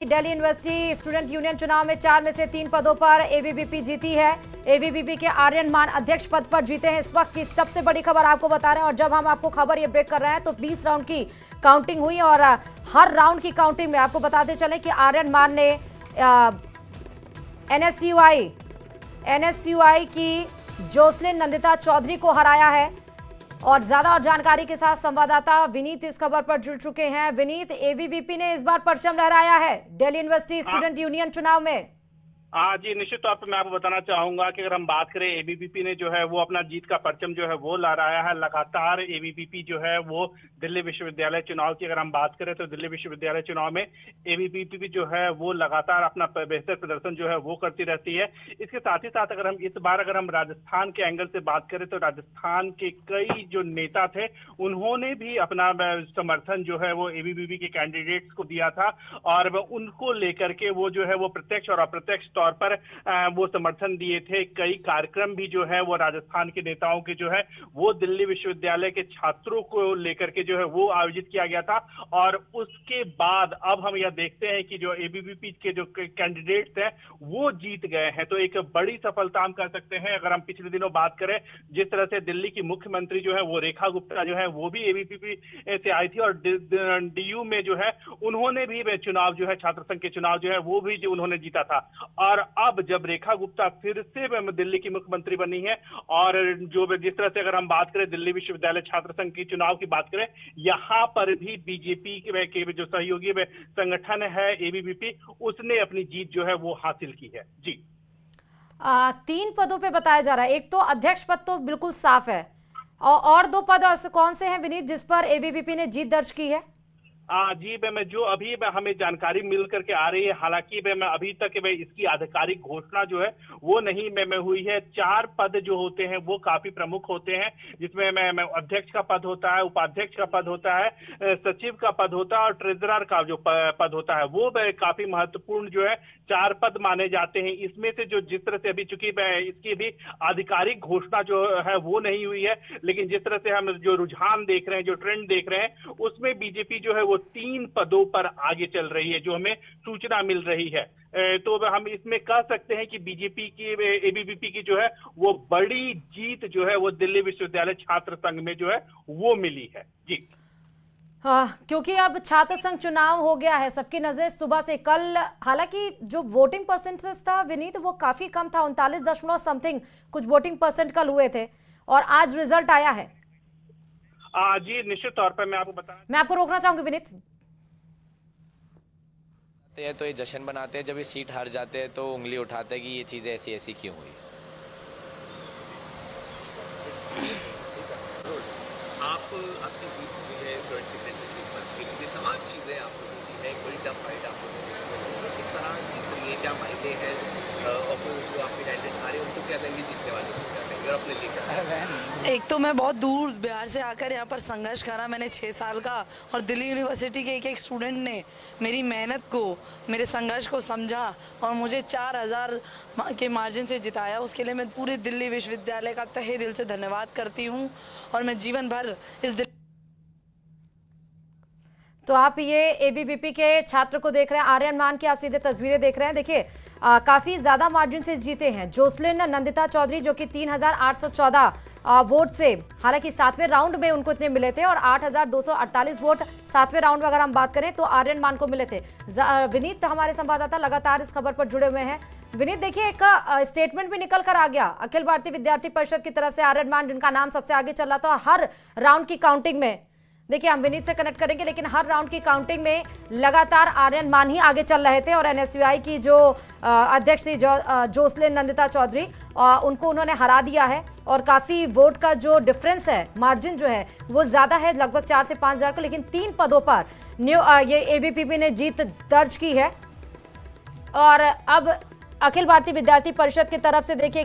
Delhi university student union चुनाव में 4 में से 3 पदों पर एबीवीपी जीती है। एबीवीपी के आर्यन मान अध्यक्ष पद पर जीते हैं। इस वक्त की सबसे बड़ी खबर आपको बता रहे हैं और जब हम आपको खबर ये ब्रेक कर रहे हैं तो 20 राउंड की काउंटिंग हुई और हर राउंड की काउंटिंग में आपको बताते चले कि आर्यन मान ने एनएसयूआई की जोसलिन नंदिता चौधरी को हराया है। और ज्यादा और जानकारी के साथ संवाददाता विनीत इस खबर पर जुड़ चुके हैं। विनीत, एबीवीपी ने इस बार परचम लहराया है दिल्ली यूनिवर्सिटी स्टूडेंट यूनियन चुनाव में। जी, निश्चित तौर पर मैं आपको बताना चाहूंगा कि अगर हम बात करें एबीवीपी ने जो है वो अपना जीत का परचम जो है वो लहराया है। लगातार एबीवीपी जो है वो दिल्ली विश्वविद्यालय चुनाव की अगर हम बात करें तो दिल्ली विश्वविद्यालय चुनाव में एबीवीपी जो है वो लगातार अपना बेहतर प्रदर्शन जो है वो करती रहती है। इसके साथ ही साथ अगर हम इस बार राजस्थान के एंगल से बात करें तो राजस्थान के कई जो नेता थे उन्होंने भी अपना समर्थन जो है वो एबीवीपी के कैंडिडेट्स को दिया था और उनको लेकर के वो जो है वो प्रत्यक्ष और अप्रत्यक्ष तौर पर वो समर्थन दिए थे। कई कार्यक्रम भी जो है वो राजस्थान के नेताओं के जो है वो दिल्ली विश्वविद्यालय के छात्रों को लेकर के जो है वो आयोजित किया गया था। और उसके बाद अब हम यह देखते हैं कि जो एबीवीपी के जो कैंडिडेट्स हैं वो जीत गए हैं, तो एक बड़ी सफलता हम कह सकते हैं। अगर हम पिछले दिनों बात करें जिस तरह से दिल्ली की मुख्यमंत्री जो है वो रेखा गुप्ता जो है वो भी एबीवीपी से आई थी और डीयू में जो है उन्होंने भी चुनाव जो है छात्र संघ के चुनाव जो है वो भी जो उन्होंने जीता था। और अब जब रेखा गुप्ता फिर से दिल्ली की मुख्यमंत्री बनी है और जो जिस तरह से अगर हम बात करें दिल्ली विश्वविद्यालय छात्र संघ की चुनाव की बात करें, यहां पर भी बीजेपी के जो सहयोगी संगठन है एबीवीपी उसने अपनी जीत जो है वो हासिल की है। जी, 3 पदों पे बताया जा रहा है। एक तो अध्यक्ष पद तो बिल्कुल साफ है और 2 पद कौन से हैं विनीत जिस पर एबीवीपी ने जीत दर्ज की है? जी, मैं जो अभी हमें जानकारी मिल करके आ रही है, हालांकि मैं अभी तक इसकी आधिकारिक घोषणा जो है वो नहीं मैं हुई है। 4 पद जो होते हैं वो काफी प्रमुख होते हैं, जिसमें मैं अध्यक्ष का पद होता है, उपाध्यक्ष का पद होता है, सचिव का पद होता है और ट्रेजरर का जो पद होता है वो काफी महत्वपूर्ण जो है 4 पद माने जाते हैं। इसमें से जो जिस तरह से अभी चूंकि इसकी भी आधिकारिक घोषणा जो है वो नहीं हुई है, लेकिन जिस तरह से हम जो रुझान देख रहे हैं, जो ट्रेंड देख रहे हैं, उसमें बीजेपी जो है वो 3 पदों पर आगे चल रही है, जो हमें सूचना मिल रही है। तो हम इसमें कह सकते हैं कि बीजेपी की एबीवीपी की जो है वो बड़ी जीत जो है वो दिल्ली विश्वविद्यालय छात्र संघ में जो है वो मिली है। जी हाँ, क्योंकि अब छात्र संघ चुनाव हो गया है, सबकी नजरें सुबह से कल, हालांकि जो वोटिंग परसेंटेज था विनीत वो काफी कम था, 39 दशमलव समथिंग कुछ वोटिंग परसेंट कल हुए थे और आज रिजल्ट आया है। जी, निश्चित तौर पर मैं आपको रोकना चाहूंगी विनीत। तो ये जश्न बनाते हैं, जब ये सीट हार जाते हैं तो उंगली उठाते हैं कि ये चीजें ऐसी ऐसी क्यों हुई। आप आपकी जीत हुई है जॉइंट सेक्रेटरी पद के लिए, तमाम चीज़ें आपको मिली है, एक बड़ी टफ फाइट आपको मिली है। किस तरह जीत रही है, क्या मायने हैं और जो आपके कैंडिडेट आ रहे हैं उनको क्या देंगे, जीतने वालों को क्या देंगे और अपने लिए क्या? एक तो मैं बहुत दूर बिहार से आकर यहाँ पर संघर्ष करा मैंने 6 साल का, और दिल्ली यूनिवर्सिटी के एक स्टूडेंट ने मेरी मेहनत को, मेरे संघर्ष को समझा और मुझे 4000 के मार्जिन से जिताया। उसके लिए मैं पूरे दिल्ली विश्वविद्यालय का तहे दिल से धन्यवाद करती हूँ और मैं जीवन भर इस तो आप ये एबीवीपी के छात्र को देख रहे हैं, आर्यन मान की आप सीधे तस्वीरें देख रहे हैं। देखिए काफी ज्यादा मार्जिन से जीते हैं जोसलिन नंदिता चौधरी, जो कि 3814 वोट से, हालांकि 7वें राउंड में उनको इतने मिले थे, और 8248 वोट 7वें राउंड में अगर हम बात करें तो आर्यन मान को मिले थे। विनीत हमारे संवाददाता लगातार इस खबर पर जुड़े हुए हैं। विनीत, देखिए एक स्टेटमेंट भी निकल कर आ गया अखिल भारतीय विद्यार्थी परिषद की तरफ से, आर्यन मान जिनका नाम सबसे आगे चल रहा था, हर राउंड की काउंटिंग में, देखिए हम विनीत से कनेक्ट करेंगे, लेकिन हर राउंड की काउंटिंग में लगातार आर्यन मान ही आगे चल रहे थे और एनएसयूआई की जो अध्यक्ष थी जोसलिन नंदिता चौधरी, उनको उन्होंने हरा दिया है और काफी वोट का जो डिफरेंस है, मार्जिन जो है वो ज्यादा है, लगभग 4 से 5 हजार का, लेकिन 3 पदों पर ये एबीवीपी ने जीत दर्ज की है। और अब अखिल भारतीय विद्यार्थी परिषद की तरफ से देखिए